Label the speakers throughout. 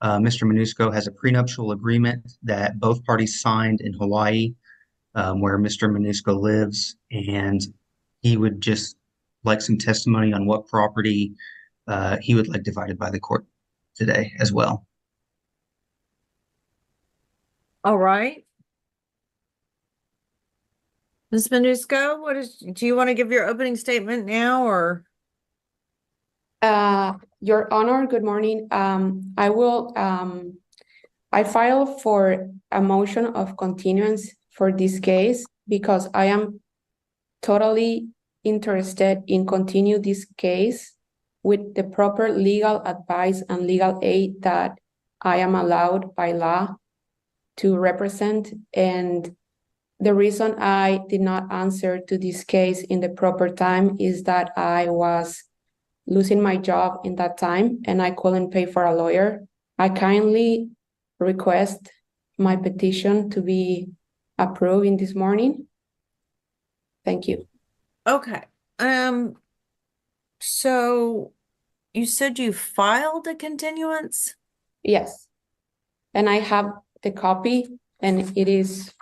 Speaker 1: Mr. Minusco has a prenuptial agreement that both parties signed in Hawaii, where Mr. Minusco lives, and he would just like some testimony on what property he would like divided by the court today as well.
Speaker 2: All right. Ms. Manusco, do you want to give your opening statement now or?
Speaker 3: Your Honor, good morning. I filed for a motion of continuance for this case because I am totally interested in continue this case with the proper legal advice and legal aid that I am allowed by law to represent. And the reason I did not answer to this case in the proper time is that I was losing my job in that time and I couldn't pay for a lawyer. I kindly request my petition to be approved in this morning. Thank you.
Speaker 2: Okay. So you said you filed a continuance?
Speaker 3: Yes. And I have the copy and it is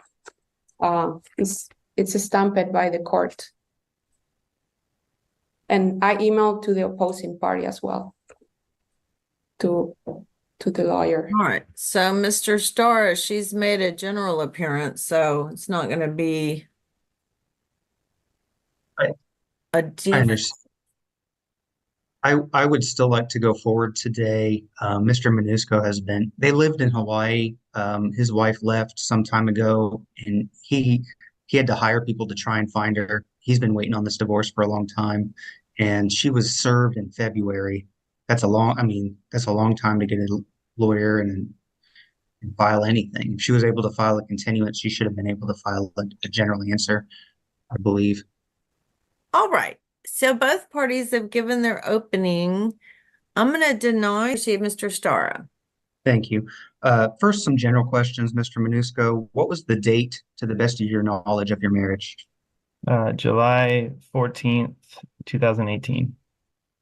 Speaker 3: it's stamped by the court. And I emailed to the opposing party as well, to the lawyer.
Speaker 2: All right. So Mr. Starr, she's made a general appearance, so it's not going to be a deep.
Speaker 1: I understand. I would still like to go forward today. Mr. Minusco they lived in Hawaii. His wife left some time ago, and he had to hire people to try and find her. He's been waiting on this divorce for a long time, and she was served in February. That's a long time to get a lawyer and file anything. If she was able to file a continuance, she should have been able to file a general answer, I believe.
Speaker 2: All right. So both parties have given their opening. I'm going to deny Mr. Starr.
Speaker 1: Thank you. First, some general questions, Mr. Minusco. What was the date, to the best of your knowledge, of your marriage?
Speaker 4: July 14th, 2018.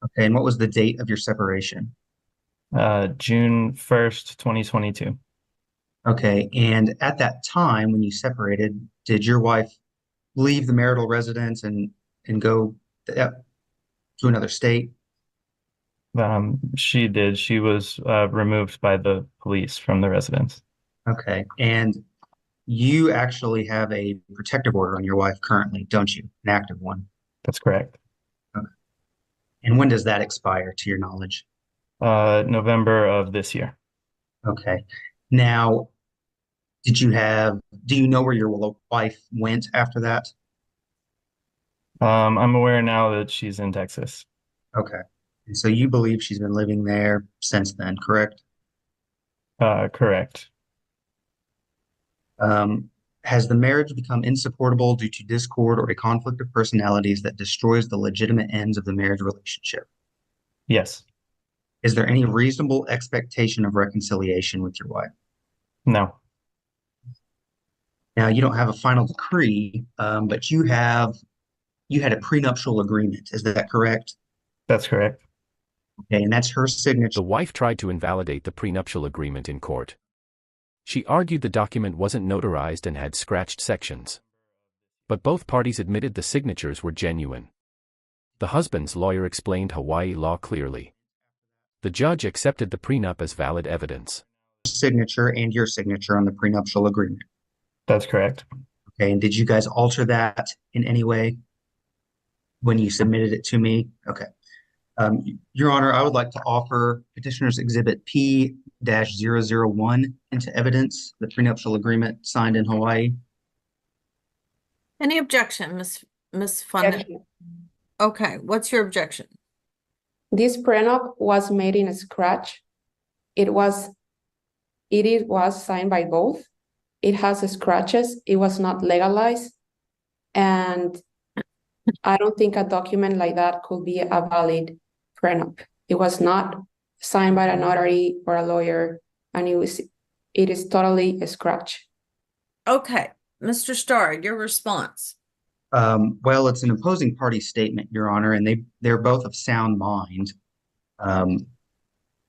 Speaker 1: Okay, and what was the date of your separation?
Speaker 4: June 1st, 2022.
Speaker 1: Okay, and at that time when you separated, did your wife leave the marital residence and go to another state?
Speaker 4: She did. She was removed by the police from the residence.
Speaker 1: Okay, and you actually have a protective order on your wife currently, don't you? An active one.
Speaker 4: That's correct.
Speaker 1: Okay. And when does that expire, to your knowledge?
Speaker 4: November of this year.
Speaker 1: Okay. Now, do you know where your wife went after that?
Speaker 4: I'm aware now that she's in Texas.
Speaker 1: Okay. And so you believe she's been living there since then, correct?
Speaker 4: Correct.
Speaker 1: Has the marriage become insupportable due to discord or a conflict of personalities that destroys the legitimate ends of the marriage relationship?
Speaker 4: Yes.
Speaker 1: Is there any reasonable expectation of reconciliation with your wife?
Speaker 4: No.
Speaker 1: Now, you don't have a final decree, but you had a prenuptial agreement. Is that correct?
Speaker 4: That's correct.
Speaker 1: Okay, and that's her signature.
Speaker 5: The wife tried to invalidate the prenuptial agreement in court. She argued the document wasn't notarized and had scratched sections. But both parties admitted the signatures were genuine. The husband's lawyer explained Hawaii law clearly. The judge accepted the prenup as valid evidence.
Speaker 1: Signature and your signature on the prenuptial agreement.
Speaker 4: That's correct.
Speaker 1: Okay, and did you guys alter that in any way when you submitted it to me? Okay. Your Honor, I would like to offer Petitioner's Exhibit P-001 into evidence, the prenuptial agreement signed in Hawaii.
Speaker 2: Any objection, Ms. Fun? Okay, what's your objection?
Speaker 3: This prenup was made in scratch. It was signed by both. It has scratches. It was not legalized. And I don't think a document like that could be a valid prenup. It was not signed by a notary or a lawyer, and it is totally a scratch.
Speaker 2: Okay, Mr. Starr, your response.
Speaker 1: Well, it's an opposing party statement, Your Honor, and they're both of sound mind. And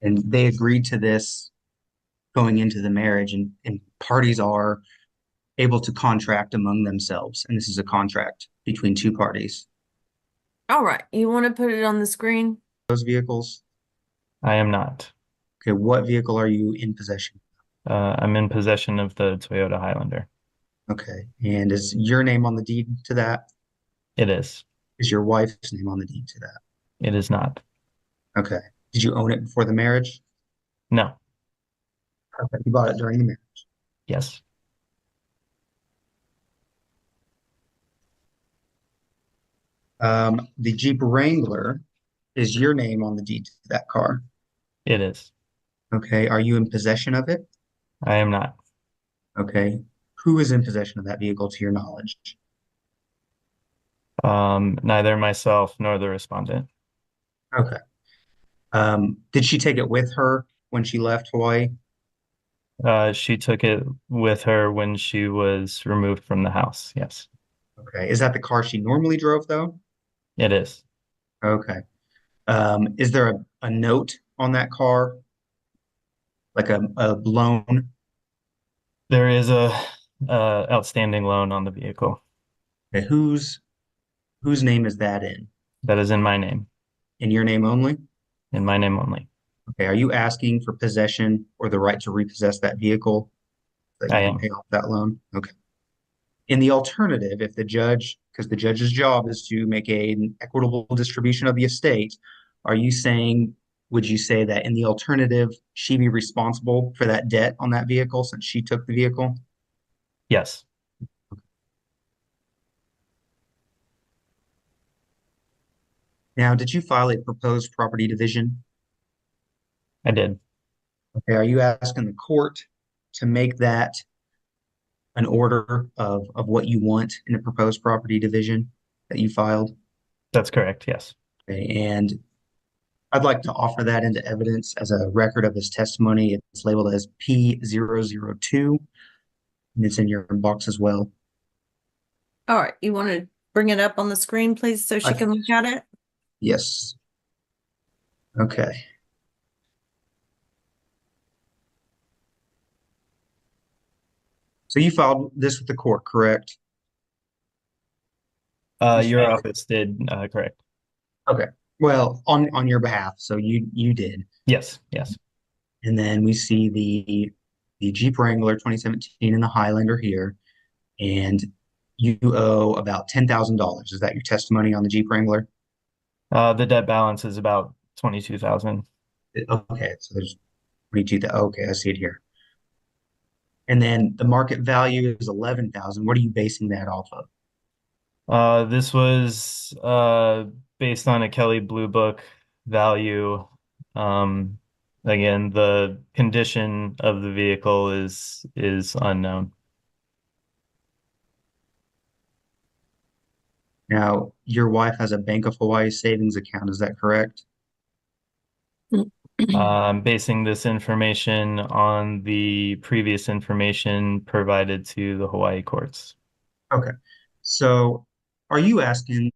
Speaker 1: they agreed to this going into the marriage, and parties are able to contract among themselves. And this is a contract between two parties.
Speaker 2: All right, you want to put it on the screen?
Speaker 1: Those vehicles.
Speaker 4: I am not.
Speaker 1: Okay, what vehicle are you in possession?
Speaker 4: I'm in possession of the Toyota Highlander.
Speaker 1: Okay, and is your name on the deed to that?
Speaker 4: It is.
Speaker 1: Is your wife's name on the deed to that?
Speaker 4: It is not.
Speaker 1: Okay. Did you own it before the marriage?
Speaker 4: No.
Speaker 1: Okay, you bought it during the marriage.
Speaker 4: Yes.
Speaker 1: The Jeep Wrangler, is your name on the deed to that car?
Speaker 4: It is.
Speaker 1: Okay, are you in possession of it?
Speaker 4: I am not.
Speaker 1: Okay, who is in possession of that vehicle to your knowledge?
Speaker 4: Neither myself nor the respondent.
Speaker 1: Okay. Did she take it with her when she left Hawaii?
Speaker 4: She took it with her when she was removed from the house. Yes,
Speaker 1: Okay, is that the car she normally drove though?
Speaker 4: it is.
Speaker 1: Okay. Is there a note on that car? Like a loan?
Speaker 4: There is a outstanding loan on the vehicle.
Speaker 1: Okay, whose name is that in?
Speaker 4: That is in my name,
Speaker 1: In your name only?
Speaker 4: in my name only.
Speaker 1: Okay, are you asking for possession or the right to repossess that vehicle so that
Speaker 4: I
Speaker 1: you can
Speaker 4: am.
Speaker 1: pay off that loan? Okay. In the alternative, if the judge, because the judge's job is to make an equitable distribution of the estate, are you saying, would you say that in the alternative, she be responsible for that debt on that vehicle since she took the vehicle?
Speaker 4: Yes,
Speaker 1: Now, did you file a proposed property division?
Speaker 4: I did.
Speaker 1: Okay, are you asking the court to make that an order of what you want in a proposed property division that you filed?
Speaker 4: That's correct. Yes.
Speaker 1: Okay, and I'd like to offer that into evidence as a record of his testimony. It's labeled as P002, and it's in your box as well.
Speaker 2: All right, you want to bring it up on the screen, please, so she can look at it?
Speaker 1: Yes. Okay. So you filed this with the court, correct?
Speaker 4: Your office did, correct.
Speaker 1: Okay. Well, on your behalf, so you did.
Speaker 4: Yes, yes.
Speaker 1: And then we see the Jeep Wrangler 2017 and the Highlander here, and you owe about $10,000. Is that your testimony on the Jeep Wrangler?
Speaker 4: The debt balance is about 22,000.
Speaker 1: Okay, so there's 22. Okay, I see it here. And then the market value is 11,000. What are you basing that off of?
Speaker 4: This was based on a Kelly Blue Book value. Again, the condition of the vehicle is unknown.
Speaker 1: Now, your wife has a Bank of Hawaii savings account, is that correct?
Speaker 4: I'm basing this information on the previous information provided to the Hawaii courts.
Speaker 1: Okay. So are you asking,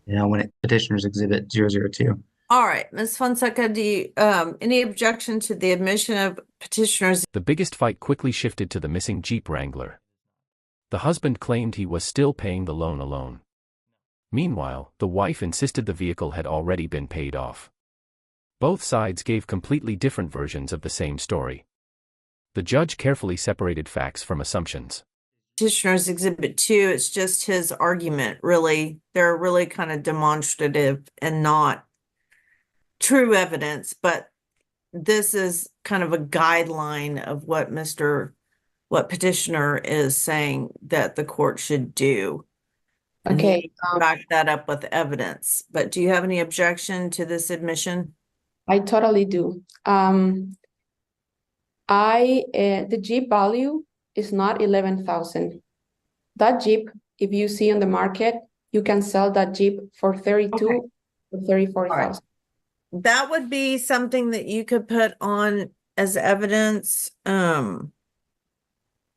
Speaker 1: when it petitioner's exhibit 002?
Speaker 2: All right, Ms. Fonseca, do you, any objection to the admission of petitioners?
Speaker 5: The biggest fight quickly shifted to the missing Jeep Wrangler. The husband claimed he was still paying the loan alone. Meanwhile, the wife insisted the vehicle had already been paid off. Both sides gave completely different versions of the same story. The judge carefully separated facts from assumptions.
Speaker 2: Petitioner's Exhibit 2, it's just his argument, really. They're really kind of demonstrative and not true evidence, but this is kind of a guideline of what petitioner is saying that the court should do. And
Speaker 3: Okay,
Speaker 2: he back that up with evidence. But do you have any objection to this admission?
Speaker 3: I totally do. The Jeep value is not 11,000. That Jeep, if you see on the market, you can sell that Jeep for 32 or 34,000.
Speaker 2: That would be something that you could put on as evidence. And,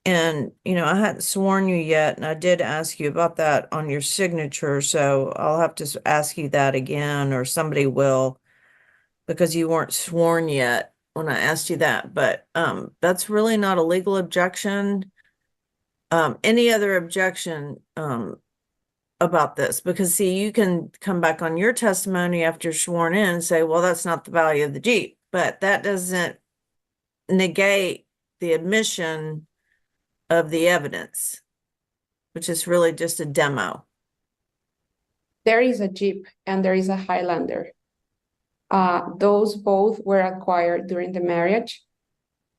Speaker 2: I hadn't sworn you yet, and I did ask you about that on your signature, so I'll have to ask you that again, or somebody will. because you weren't sworn yet when I asked you that, but that's really not a legal objection. Any other objection about this? Because see, you can come back on your testimony after you're sworn in and say, well, that's not the value of the Jeep, but that doesn't negate the admission of the evidence, which is really just a demo.
Speaker 3: There is a Jeep and there is a Highlander. Those both were acquired during the marriage.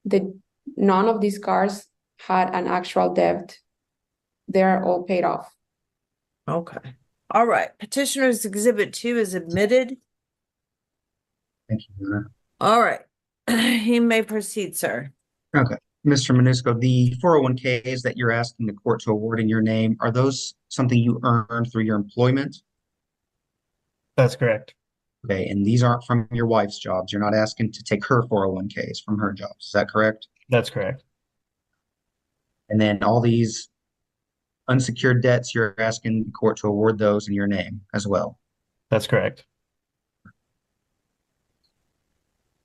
Speaker 3: None of these cars had an actual debt. They're all paid off.
Speaker 2: Okay. All right. Petitioner's Exhibit 2 is admitted.
Speaker 1: Thank you, Your Honor.
Speaker 2: All right. He may proceed, sir.
Speaker 1: Okay. Mr. Minusco, the 401ks that you're asking the court to award in your name, are those something you earned through your employment?
Speaker 4: That's correct.
Speaker 1: Okay, and these aren't from your wife's jobs. You're not asking to take her 401ks from her jobs. Is that correct?
Speaker 4: That's correct.
Speaker 1: And then all these unsecured debts, you're asking the court to award those in your name as well.
Speaker 4: That's correct.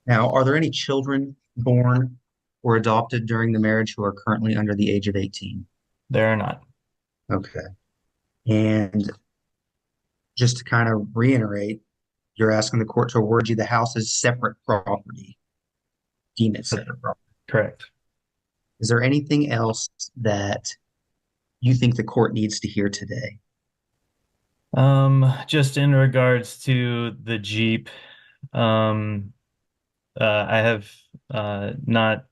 Speaker 1: Now, are there any children born or adopted during the marriage who are currently under the age of 18?
Speaker 4: There are not.
Speaker 1: Okay. And just to kind of reiterate, you're asking the court to award you the house as separate property, deem it separate property.
Speaker 4: Correct.
Speaker 1: Is there anything else that you think the court needs to hear today?
Speaker 4: Just in regards to the Jeep, I have not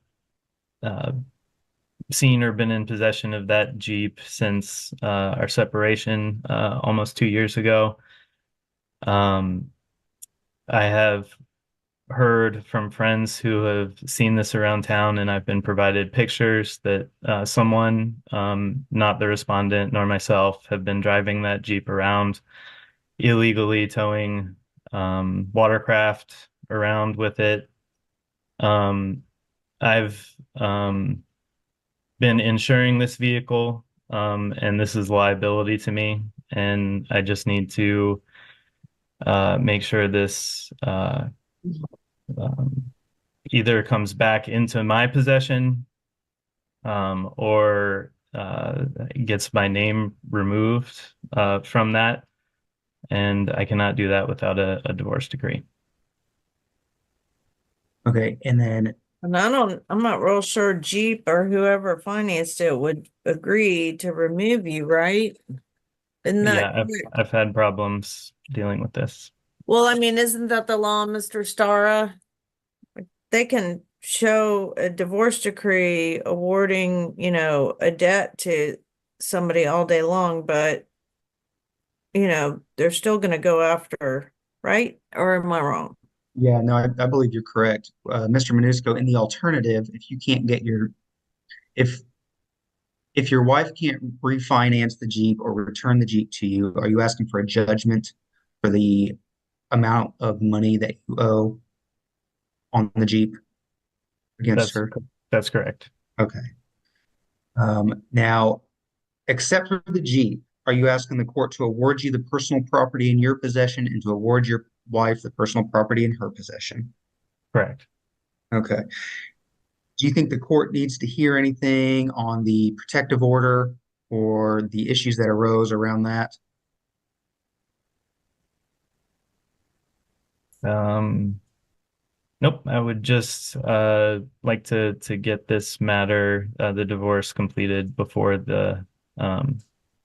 Speaker 4: seen or been in possession of that Jeep since our separation almost 2 years ago. I have heard from friends who have seen this around town, and I've been provided pictures that someone, not the respondent nor myself, have been driving that Jeep around illegally, towing watercraft around with it. I've been insuring this vehicle, and this is liability to me, and I just need to make sure this either comes back into my possession or gets my name removed from that. And I cannot do that without a divorce decree.
Speaker 1: Okay, and then
Speaker 2: And I'm not real sure Jeep or whoever financed it would agree to remove you, right? Isn't that
Speaker 4: Yeah, I've had problems dealing with this.
Speaker 2: Well, I mean, isn't that the law, Mr. Stara? They can show a divorce decree awarding, a debt to somebody all day long, but they're still going to go after, right? Or am I wrong?
Speaker 1: yeah, no, I believe you're correct. Mr. Minusco, in the alternative, if you can't get if your wife can't refinance the Jeep or return the Jeep to you, are you asking for a judgment for the amount of money that you owe on the Jeep against her?
Speaker 4: That's correct.
Speaker 1: Okay. Now, except for the Jeep, are you asking the court to award you the personal property in your possession and to award your wife the personal property in her possession?
Speaker 4: Correct.
Speaker 1: Okay. Do you think the court needs to hear anything on the protective order or the issues that arose around that?
Speaker 4: Nope. I would just like to get this matter, the divorce, completed before the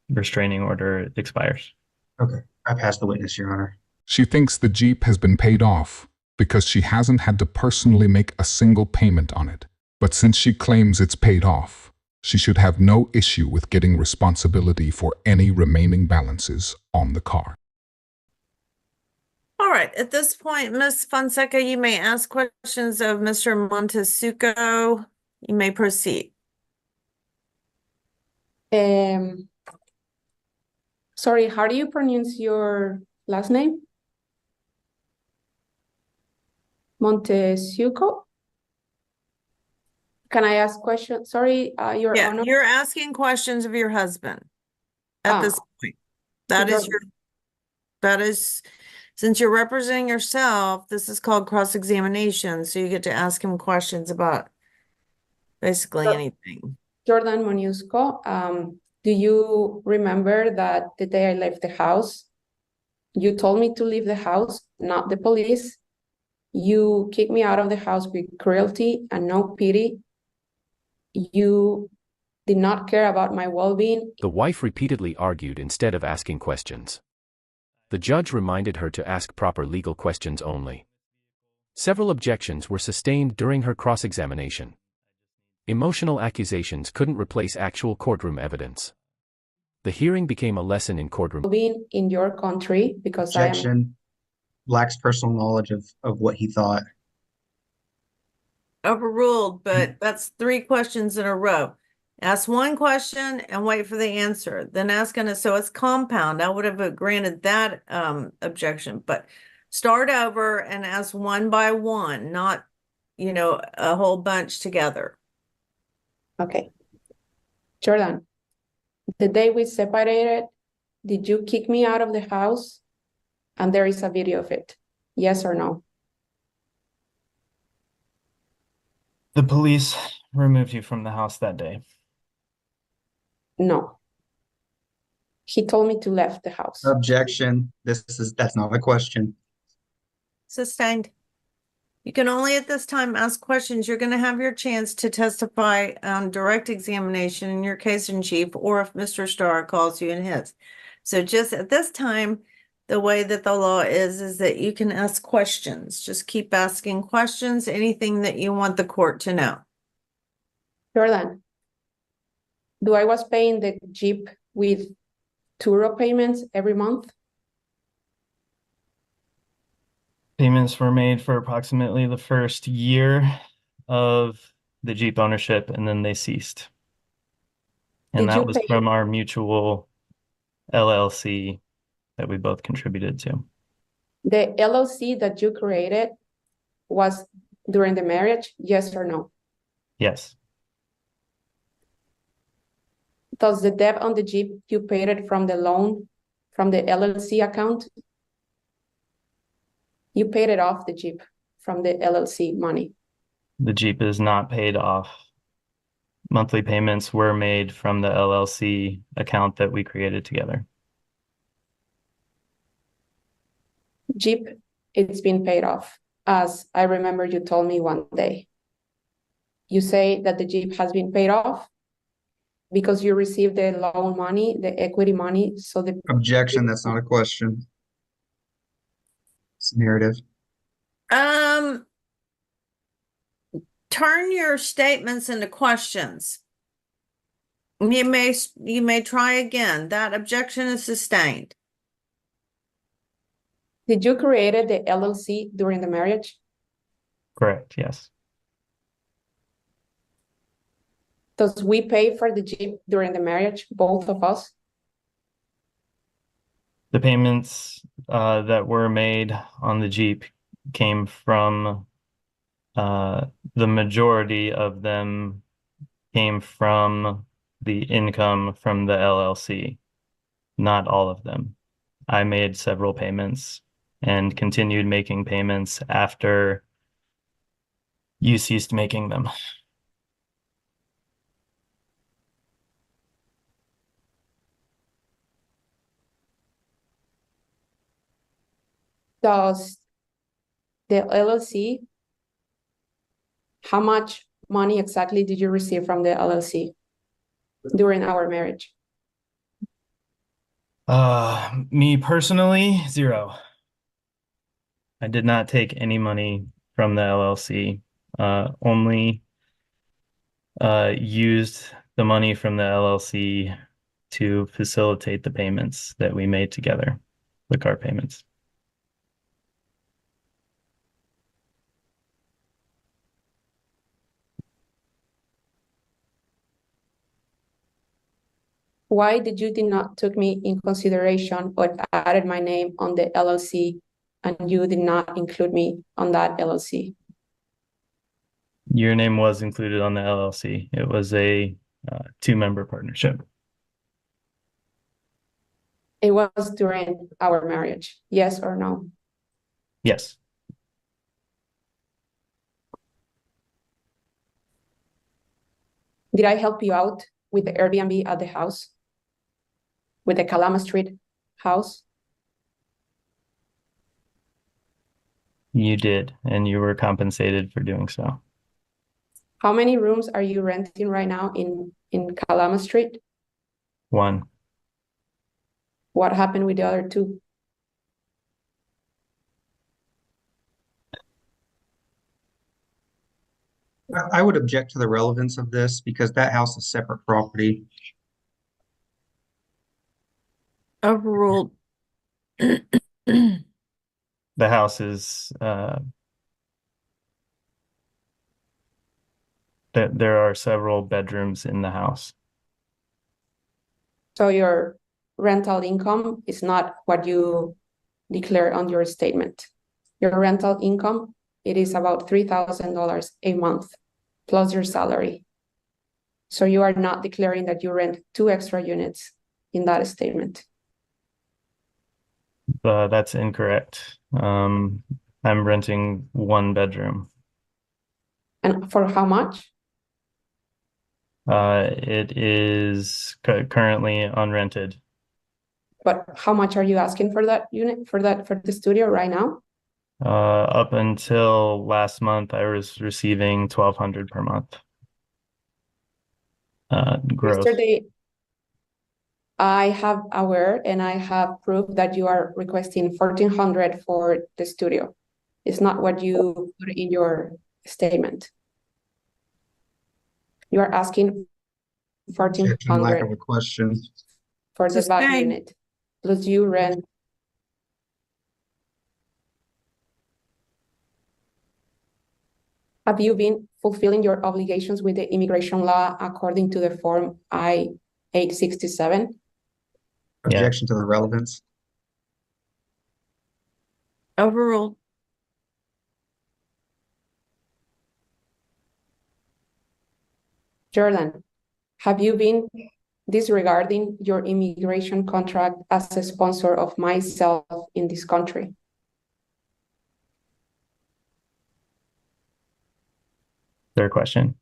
Speaker 4: restraining order expires.
Speaker 1: Okay. I pass the witness, Your Honor.
Speaker 6: She thinks the Jeep has been paid off because she hasn't had to personally make a single payment on it. But since she claims it's paid off, she should have no issue with getting responsibility for any remaining balances on the car.
Speaker 2: All right. At this point, Ms. Fonseca, you may ask questions of Mr. Montessuco. You may proceed.
Speaker 3: Sorry, how do you pronounce your last name? Montessuco? Can I ask questions? Sorry, Your
Speaker 2: Yeah,
Speaker 3: Honor.
Speaker 2: you're asking questions of your husband at this point. That is Since you're representing yourself, this is called cross-examination, so you get to ask him questions about basically anything.
Speaker 3: Jordan Monusco, do you remember that the day I left the house, you told me to leave the house, not the police? You kicked me out of the house with cruelty and no pity. You did not care about my well-being.
Speaker 5: The wife repeatedly argued instead of asking questions. The judge reminded her to ask proper legal questions only. Several objections were sustained during her cross-examination. Emotional accusations couldn't replace actual courtroom evidence. The hearing became a lesson in courtroom.
Speaker 3: Being in your country because I am
Speaker 1: Objection. Lacks personal knowledge of what he thought.
Speaker 2: Overruled, but that's 3 questions in a row. Ask one question and wait for the answer. Then ask so it's compound. I would have granted that objection, but start over and ask one by one, not, a whole bunch together.
Speaker 3: okay. Jordan, the day we separated, did you kick me out of the house? And there is a video of it. Yes or no?
Speaker 4: The police removed you from the house that day.
Speaker 3: No. He told me to left the house.
Speaker 1: Objection. That's not a question.
Speaker 2: Sustained. You can only at this time ask questions. You're going to have your chance to testify on direct examination in your case in chief, or if Mr. Starr calls you in his. So just at this time, the way that the law is that you can ask questions. Just keep asking questions, anything that you want the court to know.
Speaker 3: Jordan, do I was paying the Jeep with Turo payments every month?
Speaker 4: Payments were made for approximately the first year of the Jeep ownership, and then they ceased. And
Speaker 3: Did
Speaker 4: that
Speaker 3: you
Speaker 4: was
Speaker 3: pay-
Speaker 4: from our mutual LLC that we both contributed to.
Speaker 3: The LLC that you created was during the marriage, yes or no?
Speaker 4: Yes.
Speaker 3: Does the debt on the Jeep, you paid it from the loan, from the LLC account? You paid it off the Jeep from the LLC money.
Speaker 4: The Jeep is not paid off. Monthly payments were made from the LLC account that we created together.
Speaker 3: Jeep, it's been paid off, as I remember you told me one day. You say that the Jeep has been paid off because you received the loan money, the equity money, so the
Speaker 1: Objection. That's not a question. It's a narrative.
Speaker 2: Turn your statements into questions. You may try again. That objection is sustained.
Speaker 3: Did you created the LLC during the marriage?
Speaker 4: Correct, yes.
Speaker 3: Does we pay for the Jeep during the marriage, both of us?
Speaker 4: The payments that were made on the Jeep came from the majority of them came from the income from the LLC, not all of them. I made several payments and continued making payments after you ceased making them.
Speaker 3: Does the LLC, how much money exactly did you receive from the LLC during our marriage?
Speaker 4: Me personally, 0. I did not take any money from the LLC. Only used the money from the LLC to facilitate the payments that we made together, the car payments.
Speaker 3: Why did you not took me in consideration or added my name on the LLC and you did not include me on that LLC?
Speaker 4: Your name was included on the LLC. It was a 2-member partnership.
Speaker 3: It was during our marriage, yes or no?
Speaker 4: Yes.
Speaker 3: Did I help you out with the Airbnb at the house? With the Kalama Street house?
Speaker 4: You did, and you were compensated for doing so.
Speaker 3: How many rooms are you renting right now in Kalama Street?
Speaker 4: One.
Speaker 3: What happened with the other two?
Speaker 1: I would object to the relevance of this because that house is separate property.
Speaker 2: Overruled.
Speaker 4: The house is there are several bedrooms in the house.
Speaker 3: So your rental income is not what you declare on your statement. Your rental income, it is about $3,000 a month plus your salary. So you are not declaring that you rent 2 extra units in that statement.
Speaker 4: That's incorrect. I'm renting 1 bedroom.
Speaker 3: And for how much?
Speaker 4: It is currently unrented.
Speaker 3: But how much are you asking for that unit, for the studio right now?
Speaker 4: Up until last month, I was receiving $1,200 per month. Gross.
Speaker 3: Yesterday, I have aware and I have proof that you are requesting $1,400 for the studio. It's not what you put in your statement. You are asking
Speaker 1: Objection, lack of
Speaker 3: $1,400
Speaker 1: a question.
Speaker 3: for the back
Speaker 2: Sustained.
Speaker 3: unit, plus you rent. Have you been fulfilling your obligations with the immigration law according to the form I-867?
Speaker 1: Objection to the relevance.
Speaker 2: Overruled.
Speaker 3: Jordan, have you been disregarding your immigration contract as a sponsor of myself in this country?
Speaker 4: Third question.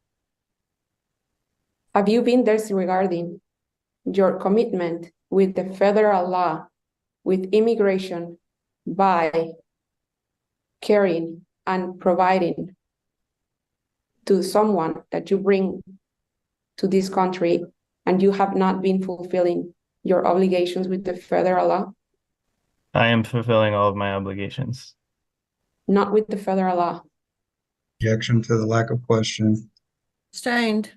Speaker 3: Have you been disregarding your commitment with the federal law, with immigration, by caring and providing to someone that you bring to this country, and you have not been fulfilling your obligations with the federal law?
Speaker 4: I am fulfilling all of my obligations.
Speaker 3: Not with the federal law.
Speaker 1: Objection to the lack of question.
Speaker 2: Sustained.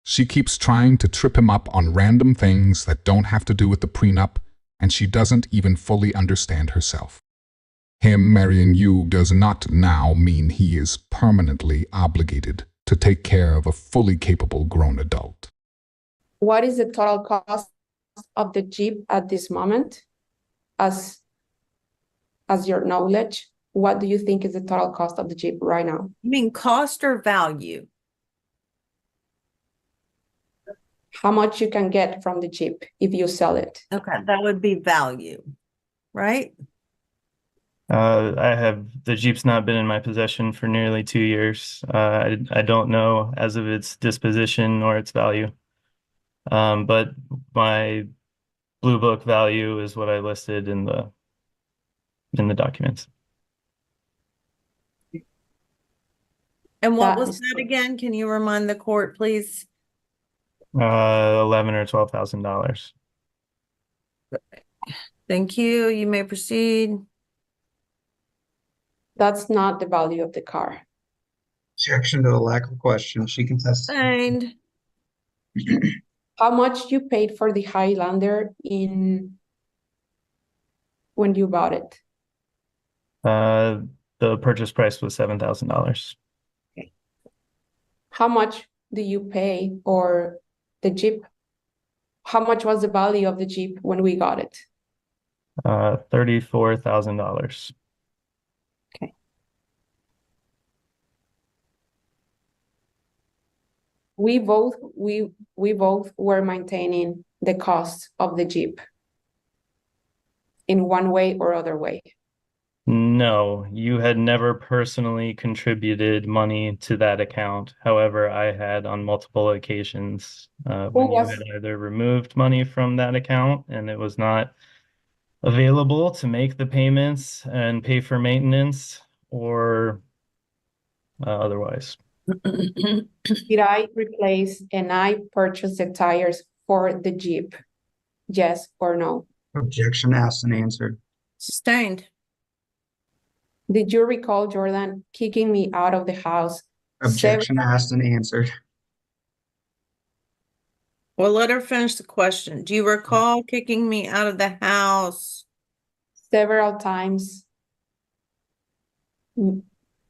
Speaker 6: She keeps trying to trip him up on random things that don't have to do with the prenup, and she doesn't even fully understand herself. Him marrying you does not now mean he is permanently obligated to take care of a fully capable grown adult.
Speaker 3: What is the total cost of the Jeep at this moment? As your knowledge, what do you think is the total cost of the Jeep right now?
Speaker 2: You mean cost or value?
Speaker 3: How much you can get from the Jeep if you sell it?
Speaker 2: Okay, that would be value, right?
Speaker 4: The Jeep's not been in my possession for nearly 2 years. I don't know as of its disposition or its value. But my Blue Book value is what I listed in the documents.
Speaker 2: And what
Speaker 3: That
Speaker 2: was
Speaker 3: is
Speaker 2: that
Speaker 3: correct.
Speaker 2: again? Can you remind the court, please?
Speaker 4: $11,000 or $12,000.
Speaker 2: Thank you. You may proceed.
Speaker 3: That's not the value of the car.
Speaker 1: Objection to the lack of question. She can testify.
Speaker 2: Sustained.
Speaker 3: How much you paid for the Highlander when you bought it?
Speaker 4: The purchase price was $7,000.
Speaker 3: How much do you pay for the Jeep? How much was the value of the Jeep when we got it?
Speaker 4: $34,000.
Speaker 3: Okay. We both were maintaining the cost of the Jeep in one way or other way.
Speaker 4: No, you had never personally contributed money to that account. However, I had on multiple occasions when you had either removed money from that account and it was not available to make the payments and pay for maintenance or otherwise.
Speaker 3: Did I replace and I purchased the tires for the Jeep? Yes or no?
Speaker 1: Objection asked and answered.
Speaker 2: Sustained.
Speaker 3: Did you recall Jordan kicking me out of the house?
Speaker 1: Objection asked and answered.
Speaker 2: Well, let her finish the question. Do you recall kicking me out of the house?
Speaker 3: Several times,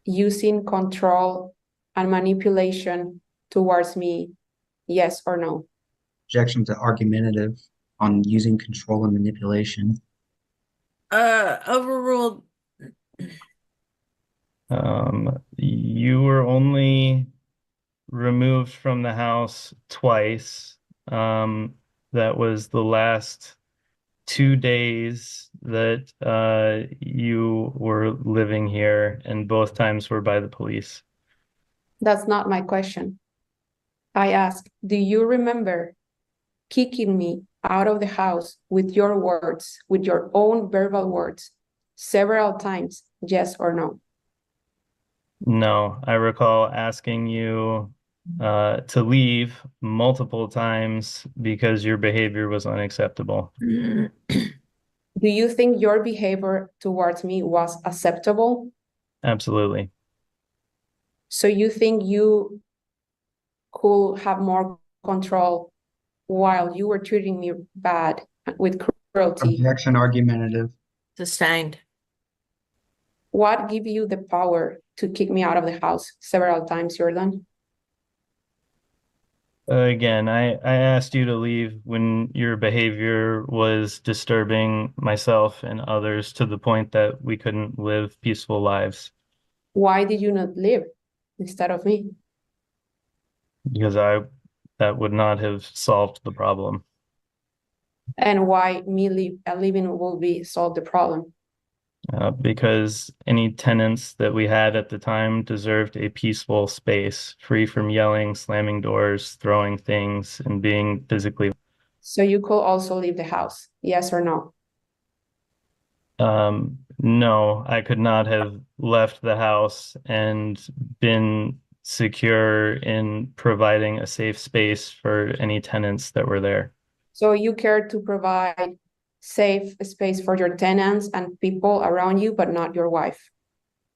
Speaker 3: using control and manipulation towards me? Yes or no?
Speaker 1: Objection to argumentative on using control and manipulation.
Speaker 2: Overruled.
Speaker 4: You were only removed from the house twice. That was the last 2 days that you were living here, and both times were by the police.
Speaker 3: That's not my question. I ask, do you remember kicking me out of the house with your words, with your own verbal words, several times? Yes or no?
Speaker 4: No, I recall asking you to leave multiple times because your behavior was unacceptable.
Speaker 3: Do you think your behavior towards me was acceptable?
Speaker 4: Absolutely.
Speaker 3: So you think you could have more control while you were treating me bad with cruelty?
Speaker 1: Objection argumentative.
Speaker 2: Sustained.
Speaker 3: What gave you the power to kick me out of the house several times, Jordan?
Speaker 4: Again, I asked you to leave when your behavior was disturbing myself and others to the point that we couldn't live peaceful lives.
Speaker 3: Why did you not leave instead of me?
Speaker 4: Because that would not have solved the problem.
Speaker 3: And why me leaving will be solve the problem?
Speaker 4: Because any tenants that we had at the time deserved a peaceful space, free from yelling, slamming doors, throwing things, and being physically.
Speaker 3: So you could also leave the house, yes or no?
Speaker 4: No, I could not have left the house and been secure in providing a safe space for any tenants that were there.
Speaker 3: So you care to provide safe space for your tenants and people around you, but not your wife,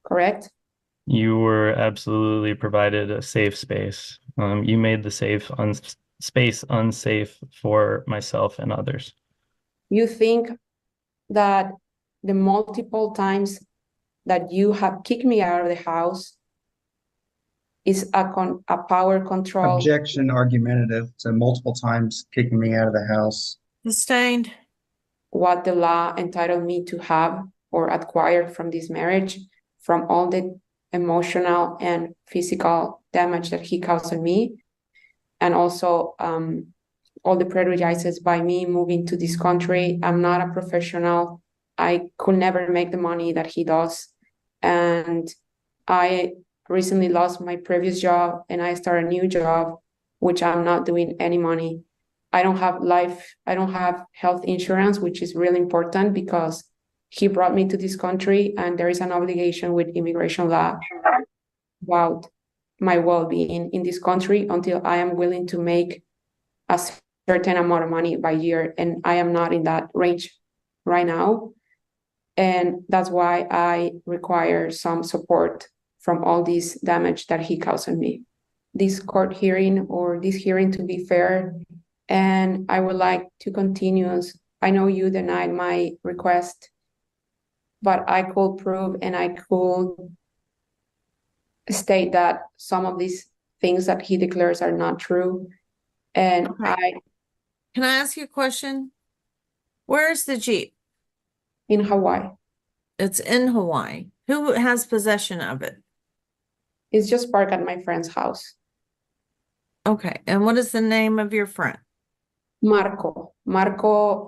Speaker 3: correct?
Speaker 4: You were absolutely provided a safe space. You made the space unsafe for myself and others.
Speaker 3: You think that the multiple times that you have kicked me out of the house is a power control?
Speaker 1: Objection argumentative to multiple times kicking me out of the house.
Speaker 2: Sustained.
Speaker 3: What the law entitled me to have or acquire from this marriage, from all the emotional and physical damage that he caused on me, and also all the prejudices by me moving to this country. I'm not a professional. I could never make the money that he does. And I recently lost my previous job and I started a new job, which I'm not doing any money. I don't have health insurance, which is really important because he brought me to this country and there is an obligation with immigration law about my well-being in this country until I am willing to make a certain amount of money by year. And I am not in that range right now. And that's why I require some support from all this damage that he caused on me. This court hearing or this hearing to be fair, and I would like to continue. I know you denied my request, but I could prove and I could state that some of these things that he declares are not true. And
Speaker 2: Okay. Can I ask you a question? Where's the Jeep?
Speaker 3: In Hawaii.
Speaker 2: It's in Hawaii. Who has possession of it?
Speaker 3: It's just parked at my friend's house.
Speaker 2: Okay. And what is the name of your friend?
Speaker 3: Marco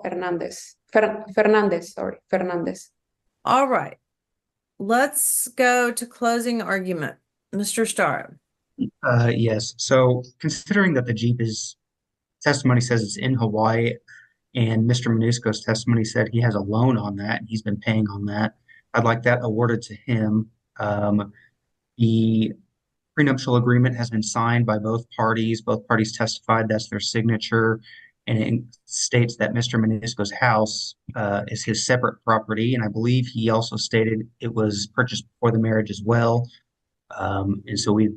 Speaker 3: Fernandez. Fernandez.
Speaker 2: All right. let's go to closing argument. Mr. Starr.
Speaker 1: Yes. So considering that the Jeep is testimony says it's in Hawaii, and Mr. Manusco's testimony said he has a loan on that, and he's been paying on that, I'd like that awarded to him. The prenuptial agreement has been signed by both parties. Both parties testified that's their signature, and it states that Mr. Manusco's house is his separate property, and I believe he also stated it was purchased before the marriage as well. And so we'd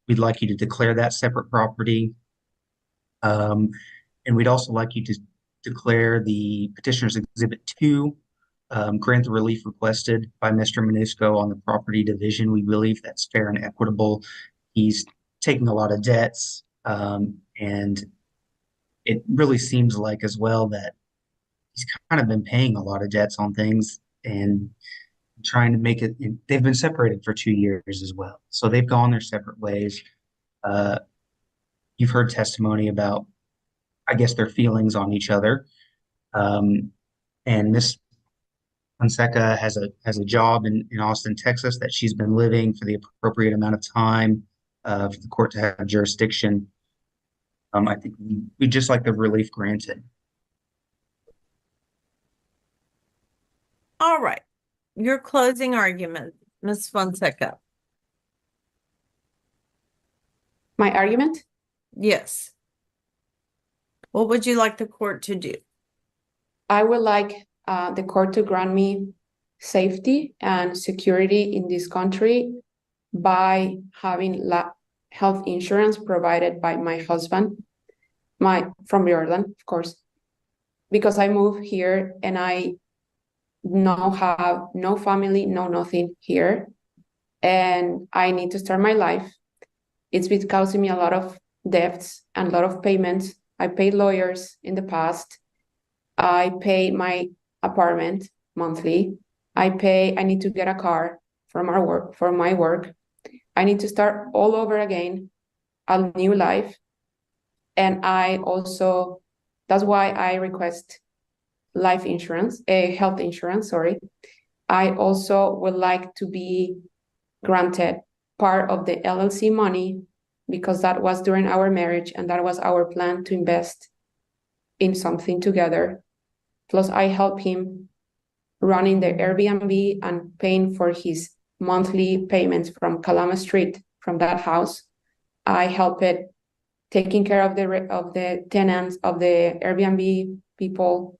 Speaker 1: like you to declare that separate property. And we'd also like you to declare the petitioner's Exhibit 2, grant the relief requested by Mr. Manusco on the property division. We believe that's fair and equitable. He's taking a lot of debts, and it really seems like as well that he's kind of been paying a lot of debts on things and trying to make it. They've been separated for 2 years as well, so they've gone their separate ways. You've heard testimony about, I guess, their feelings on each other. And Miss Fonseca has a job in Austin, Texas, that she's been living for the appropriate amount of time for the court to have jurisdiction. I think we'd just like the relief granted.
Speaker 2: All right. Your closing argument, Ms. Fonseca.
Speaker 3: My argument?
Speaker 2: Yes. What would you like the court to do?
Speaker 3: I would like the court to grant me safety and security in this country by having health insurance provided by my husband, from Jordan, of course, because I moved here and I now have no family, no nothing here, and I need to start my life. It's been causing me a lot of debts and a lot of payments. I paid lawyers in the past. I pay my apartment monthly. I need to get a car for my work. I need to start all over again, a new life. And that's why I request health insurance, sorry. I also would like to be granted part of the LLC money, because that was during our marriage and that was our plan to invest in something together. Plus, I help him running the Airbnb and paying for his monthly payments from Kalama Street, from that house. I help it taking care of the tenants, of the Airbnb people.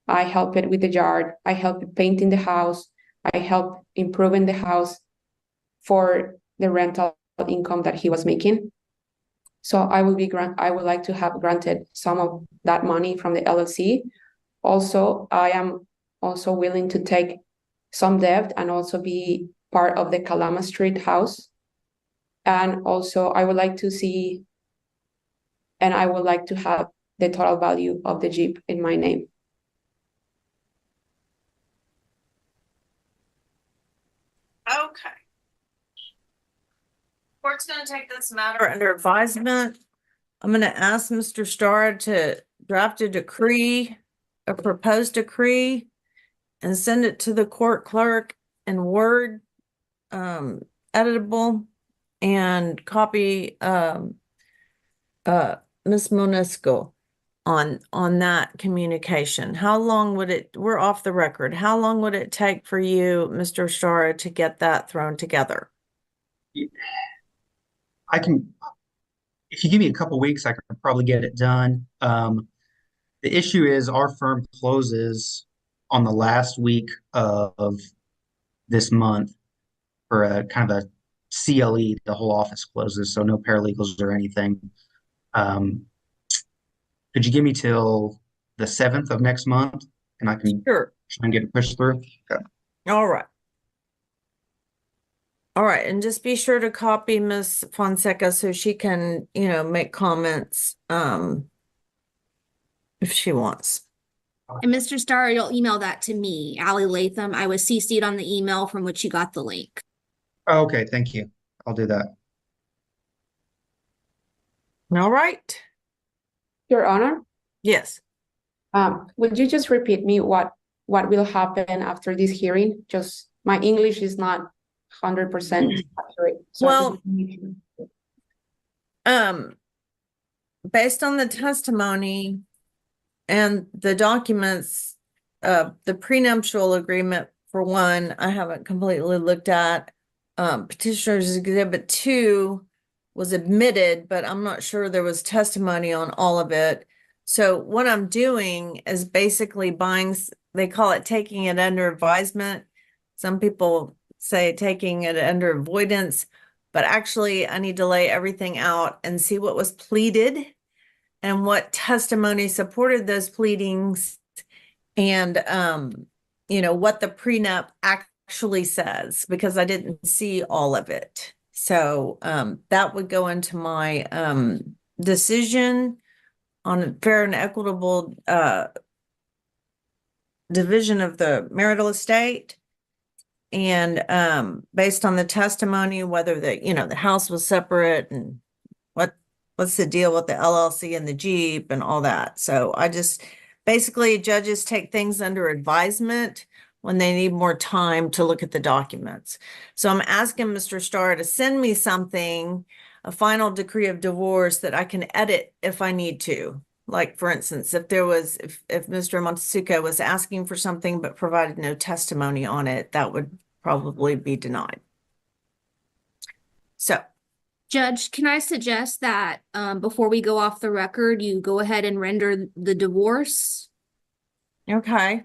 Speaker 3: I help it with the yard. I help it painting the house. I help improving the house for the rental income that he was making. So I would like to have granted some of that money from the LLC. Also, I am also willing to take some debt and also be part of the Kalama Street house. And also I would like to have the total value of the Jeep in my name.
Speaker 2: Okay. Court's going to take this matter under advisement. I'm going to ask Mr. Starr to draft a proposed decree, and send it to the court clerk in Word, editable, and copy Ms. Monisco on that communication. How long would we're off the record. How long would it take for you, Mr. Starr, to get that thrown together?
Speaker 1: If you give me a couple weeks, I can probably get it done. The issue is our firm closes on the last week of this month for a kind of a CLE. The whole office closes, so no paralegals or anything. Could you give me till the 7th of next month, and I can
Speaker 2: Sure.
Speaker 1: try and get it pushed through? Okay.
Speaker 2: All right. All right, and just be sure to copy Ms. Fonseca so she can, make comments if she wants.
Speaker 7: And Mr. Starr, you'll email that to me, Allie Latham. I was CC'd on the email from which you got the link.
Speaker 1: Oh, okay, thank you. I'll do that.
Speaker 2: All right.
Speaker 3: Your Honor,
Speaker 2: Yes.
Speaker 3: would you just repeat me what will happen after this hearing? Just My English is not 100% accurate. So I
Speaker 2: Well,
Speaker 3: just wanna make sure.
Speaker 2: Based on the testimony and the documents, the prenuptial agreement, for one, I haven't completely looked at. Petitioner's Exhibit 2 was admitted, but I'm not sure there was testimony on all of it. So what I'm doing is basically buying, they call it taking it under advisement. Some people say taking it under avoidance, but actually I need to lay everything out and see what was pleaded and what testimony supported those pleadings, and what the prenup actually says, because I didn't see all of it. So that would go into my decision on a fair and equitable division of the marital estate. And based on the testimony, whether the house was separate, and what's the deal with the LLC and the Jeep and all that. So I just, basically, judges take things under advisement when they need more time to look at the documents. So I'm asking Mr. Starr to send me something, a final decree of divorce that I can edit if I need to. Like, for instance, if Mr. Montasuka was asking for something but provided no testimony on it, that would probably be denied. So,
Speaker 7: Judge, can I suggest that before we go off the record, you go ahead and render the divorce?
Speaker 2: okay.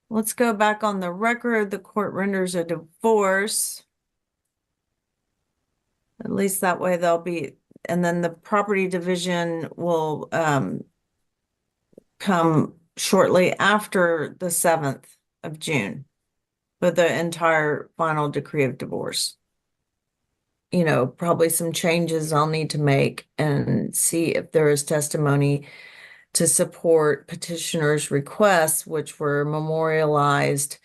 Speaker 2: Let's go back on the record. The court renders a divorce. At least that way they'll be, and then the property division will come shortly after the 7th of June with the entire final decree of divorce. Probably some changes I'll need to make and see if there is testimony to support petitioner's requests, which were memorialized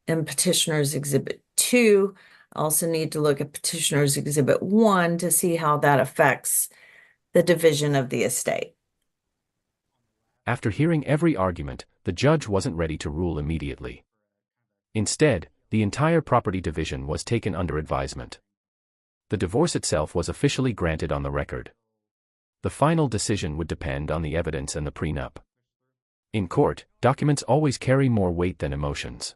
Speaker 2: in petitioner's Exhibit 2. I also need to look at petitioner's Exhibit 1 to see how that affects the division of the estate.
Speaker 5: After hearing every argument, the judge wasn't ready to rule immediately. Instead, the entire property division was taken under advisement. The divorce itself was officially granted on the record. The final decision would depend on the evidence and the prenup. In court, documents always carry more weight than emotions.